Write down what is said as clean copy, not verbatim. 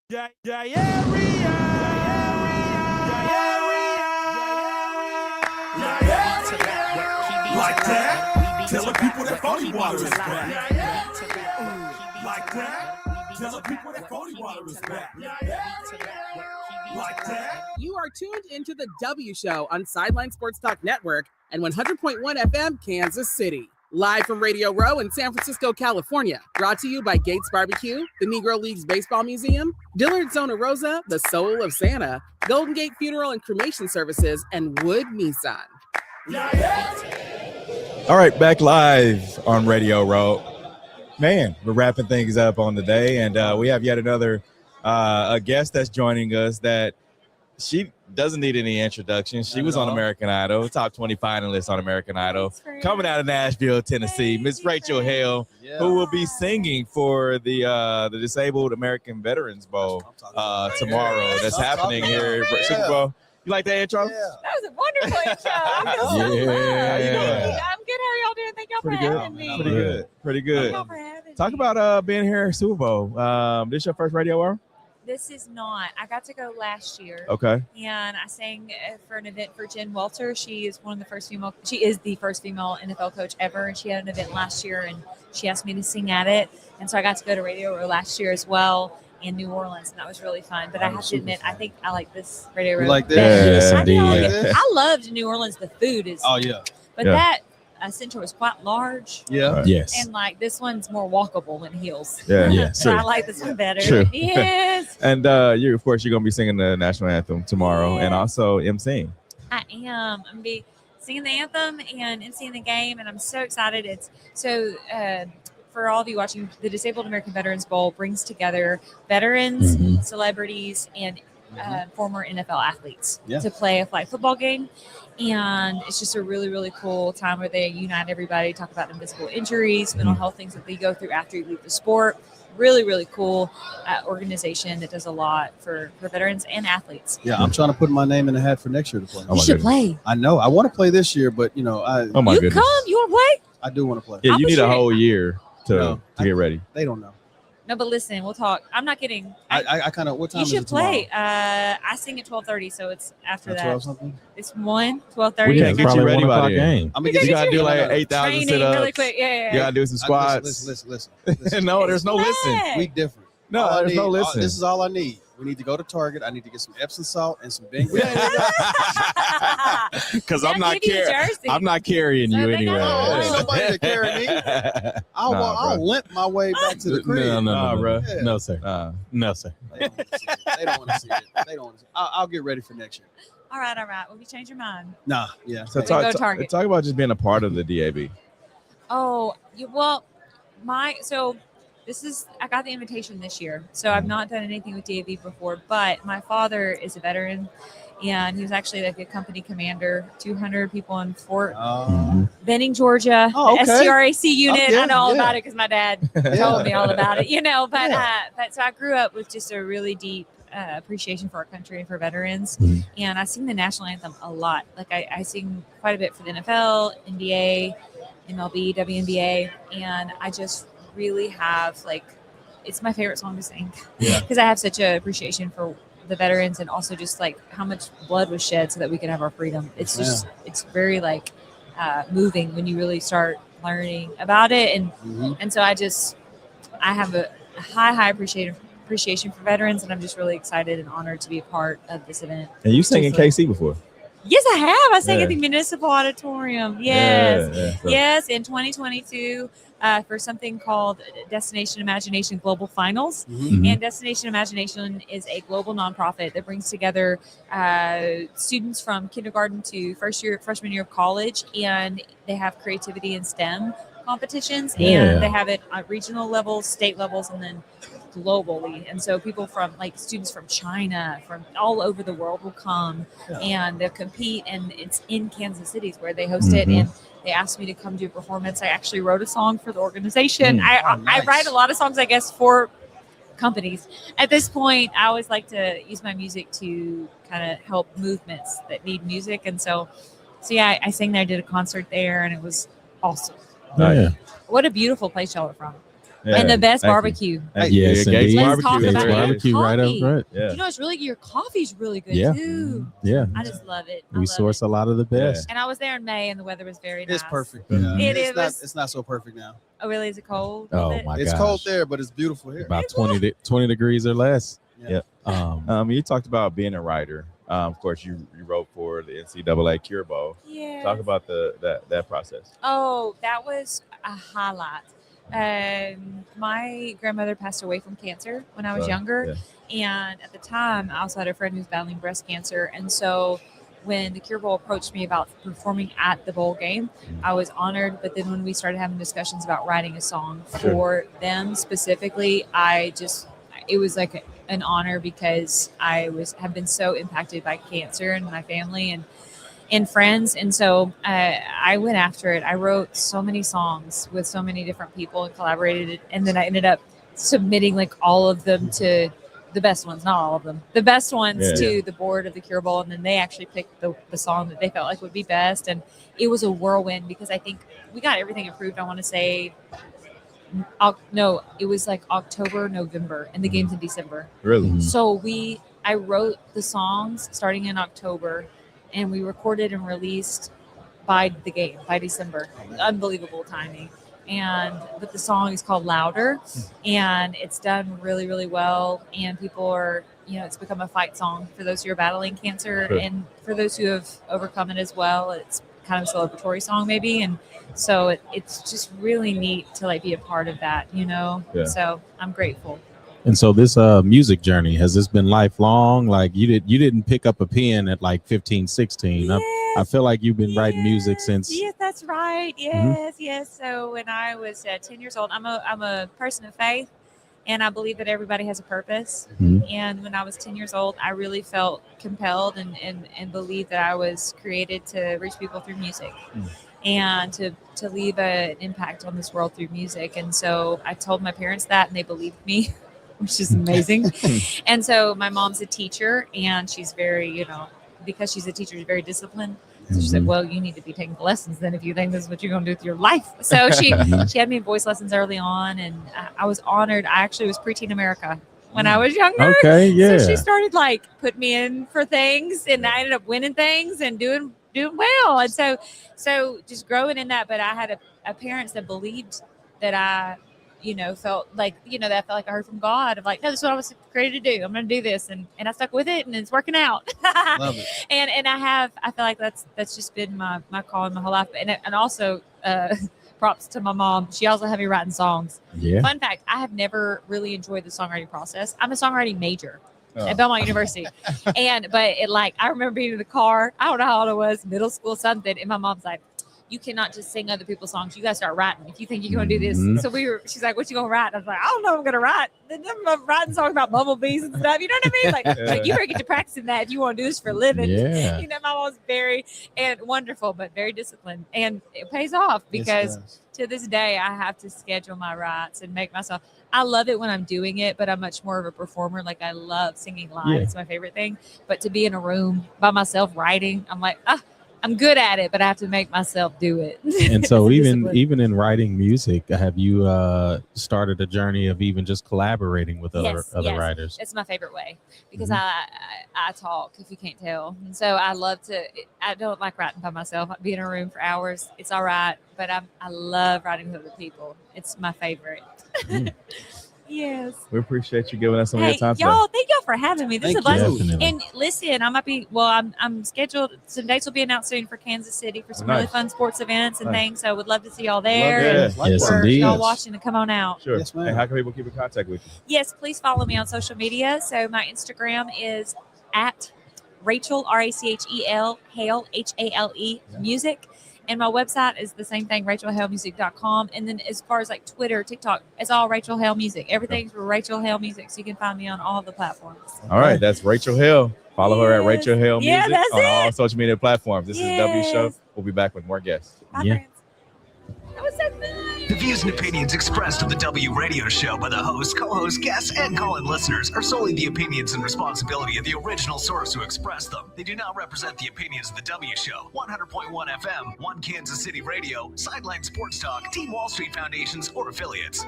Yeah, yeah, yeah, Like that? Telling people that phony water is back. Like that? Telling people that phony water is back. Like that? You are tuned into the W Show on Sideline Sports Talk Network and 100.1 FM, Kansas City. Live from Radio Row in San Francisco, California. Brought to you by Gates Barbecue, the Negro Leagues Baseball Museum, Dillard Zona Rosa, the Soul of Santa, Golden Gate Funeral and Cremation Services, and Wood Nissan. All right, back live on Radio Row. Man, we're wrapping things up on the day, and we have yet another a guest that's joining us that she doesn't need any introduction. She was on American Idol, top 20 finalist on American Idol, coming out of Nashville, Tennessee. Miss Rachel Hale, who will be singing for the Disabled American Veterans Bowl tomorrow. That's happening here at Super Bowl. You like that intro? Yeah. That was a wonderful intro. I feel so good. I'm good. How are y'all doing? Thank y'all for having me. Pretty good. Thank y'all for having me. Talk about being here at Super Bowl. This your first radio hour? This is not. I got to go last year. Okay. And I sang for an event for Jen Welter. She is the first female NFL coach ever. And she had an event last year and she asked me to sing at it. And so I got to go to Radio Row last year as well in New Orleans. And that was really fun. But I have to admit, I think I like this Radio Row. You like that? Yes, I loved New Orleans. The food is. Oh, yeah. But that center was quite large. Yeah. Yes. And like this one's more walkable in heels. Yeah. Yes. So I like this one better. True. Yes. And you, of course, you're gonna be singing the national anthem tomorrow, and also emceeing. I am. I'm gonna be singing the anthem and emceeing the game, and I'm so excited. It's so for all of you watching, the Disabled American Veterans Bowl brings together veterans, celebrities, and former NFL athletes to play a flag football game. And it's just a really, really cool time where they unite everybody, talk about invisible injuries, mental health things that they go through after you leave the sport. Really, really cool organization that does a lot for veterans and athletes. Yeah, I'm trying to put my name in the hat for next year to play. You should play. I know. I want to play this year, but, you know, Oh my goodness. Come. You want to play? I do want to play. Yeah, I'll you put need you a in. whole year to get ready. They don't know. No, but listen, we'll talk. I'm not kidding. I kind of, what time You is should it tomorrow? play. I sing at 12:30, so it's after At that. 12 something? It's 12:30. We can't get you ready by then. I'm gonna get You gotta do like no, no. 8,000 Training sit-ups. really quick. Yeah. You gotta do some squats. Listen. No, there's no listen. We different. No, All I there's need- no listen. This is all I need. We need to go to Target. I need to get some Epsom salt and some Bengay. Because I'm They'll not give you a carrying. jersey. I'm not carrying So you they anyway. got- Oh, ain't nobody to carry me. I'll limp my way back to the crib. Nah, bro. Yeah. No, sir. No, sir. They don't want to see it. They don't want to see it. I'll get ready for next year. All right. Well, you change your mind. Nah, yeah. So Then go talk Target. about just being a part of the DAB. Oh, I got the invitation this year. So I've not done anything with DAV before, but my father is a veteran and he was actually like a company commander, 200 people in Fort Benning, Georgia, Oh, okay. the STRAC unit. Yeah, I know all yeah. about it because my dad told me all about it, but so I grew up with just a really deep appreciation for our country and for veterans. And I sing the national anthem a lot. Like I sing quite a bit for the NFL, NBA, MLB, WNBA, and I just really have it's my favorite song to sing because I have such an appreciation for the veterans and also just like how much blood was shed so that we could have our freedom. It's just it's very moving when you really start learning about it, and so I have a high appreciation for veterans, and I'm just really excited and honored to be a part of this event. And you sang in KC before. Yes, I have. I sang Yeah. at the Municipal Auditorium. Yes. Yeah. Yes, in 2022 for something called Destination Imagination Global Finals. And Destination Imagination is a global nonprofit that brings together students from kindergarten to freshman year of college, and they have creativity and STEM competitions, and they have it at regional levels, state levels, and then globally. And so people from students from China, from all over the world will come and they'll compete, and it's in Kansas City is where they host it. And they asked me to come do a performance. I actually wrote a song for the organization. I write a lot of songs, I guess, for companies. At this point, I always like to use my music to kind of help movements that need music. And so yeah, I sang there, did a concert there, and it was awesome. Nice. What a beautiful place y'all are from. and the best Thank you. barbecue. Thank Yes, you. Yeah, Gates indeed. Let's talk Barbecue. about is it. really- Barbecue right up Coffee. front. Yeah. You know, it's really your coffee's really good Yeah. too. Yeah. I just love it. I We love source it. a lot of the best. And I was there in May, and the weather was very nice. It's perfect. Mhm. It it's is. not. It's not so perfect now. Oh, really? Is it cold? a Oh little bit? my Oh it's gosh. cold there, but it's beautiful here. About 20 degrees or less. Yeah. You You talked about being a writer. Of course, you wrote for the NCAA Cure Bowl. Yeah. Talk about that process. Oh, that was a highlight. My grandmother passed away from cancer when I was So, younger. And at the time, I also had a friend who was battling breast cancer. And so when the Cure Bowl approached me about performing at the bowl game, I was honored. But then when we started having discussions about writing a song for them specifically, it was like an honor because have been so impacted by cancer and my family and friends. And so I went after it. I wrote so many songs with so many different people and collaborated. And then I ended up submitting like all of them to the best ones, not all of them, the best ones to the board of the Cure Bowl. And then they actually picked the song that they felt like would be best. And it was a whirlwind because I think we got everything approved. I want to say, no, it was like October, November, and the game's in December. Really? Mhm. So I wrote the songs starting in October, and we recorded and released by December. Unbelievable timing. But the song is called Louder, and it's done really, really well. And people are, it's become a fight song for those who are battling cancer, Sure. and for those who have overcome it as well. It's kind of a celebratory song, maybe. And so it's just really neat to like be a part of that, Yeah. So I'm grateful. And so this music journey, has this been lifelong? Like you didn't pick up a pen at like 15, 16. I feel like you've been writing music since. Yes, that's right. Yes. So when I was 10 years old, I'm a person of faith, and I believe that everybody has a purpose. Mhm. And when I was 10 years old, I really felt compelled and believed that I was created to reach people through music. And to leave an impact on this world through music. And so I told my parents that, and they believed me, which is amazing. And so my mom's a teacher, and she's very, because she's a teacher, she's very disciplined. So she said, well, you need to be taking lessons then if you think this is what you're going to do with your life. So she had me in voice lessons early on, and I was honored. I actually was preteen America when I was younger. Okay, yeah. So she started like putting me in for things, and I ended up winning things and doing well. And so just growing in that. But I had a parents that believed that I, felt like, that I felt like I heard from God of like, no, this is what I was created to do. I'm going to do this. And I stuck with it, and it's working out. Love it. And I feel like that's just been my calling my whole life. And also props to my mom. She also had me writing songs. Yeah. Fun fact, I have never really enjoyed the songwriting process. I'm a songwriting major at Belmont University. But I remember being in the car, I don't know how old I was, middle school, something. And my mom's like, you cannot just sing other people's songs. You got to start writing if you think you're going to do this. Mhm. So she's like, what you going to write? I was like, I don't know what I'm going to write. Then I'm writing songs about bumblebees and stuff. You know what I mean? Like you better get to practicing that if you want to do this for a living. Yeah. My mom was very wonderful, but very disciplined. And it pays off because to this day, I have to schedule my writes and make myself. I love it when I'm doing it, but I'm much more of a performer. Like I love singing live. Yeah. It's my favorite thing. But to be in a room by myself writing, I'm like, I'm good at it, but I have to make myself do it. And so It's a discipline. even in writing music, have you started a journey of even just collaborating with other Yes. writers? It's my favorite way because Mm-hmm. I talk, if you can't tell. And so I love I don't like writing by myself. I'd be in a room for hours. It's all right. But I love writing with other people. It's my favorite. Mm. Yes. We appreciate you giving us some of your Hey, time today. y'all, thank y'all for having me. This is a Thank you. blessing. Definitely. And listen, I'm scheduled. Some dates will be announced soon for Kansas City for some Nice. really fun sports events and Nice. things. So I would love to see y'all Love there. it. And Yeah. Yes, for indeed. y'all watching to come on out. Sure. Yes, ma'am. And how can people keep in contact with you? Yes, please follow me on social media. So my Instagram is at Rachel, RACHEL, Hale, HALE, music. And my website is the same thing, RachelHaleMusic.com. And then as far as like Twitter, TikTok, it's all Rachel Hale Music. Everything's Rachel Hale Music. So you can find me on all the platforms. All right, that's Rachel Hill. Follow her at Yes. Rachel Hill Music Yeah, that's on it. all social media platforms. This is the W Show. Yes. We'll be back with more guests. Bye, Yeah. friends. That was so fun. The views and opinions expressed on the W Radio Show by the host, co-host, guests, and call-in listeners are solely the opinions and responsibility of the original source who expressed them. They do not represent the opinions of the W Show, 100.1 FM, One Kansas City Radio, Sideline Sports Talk, Team Wall Street Foundations, or affiliates.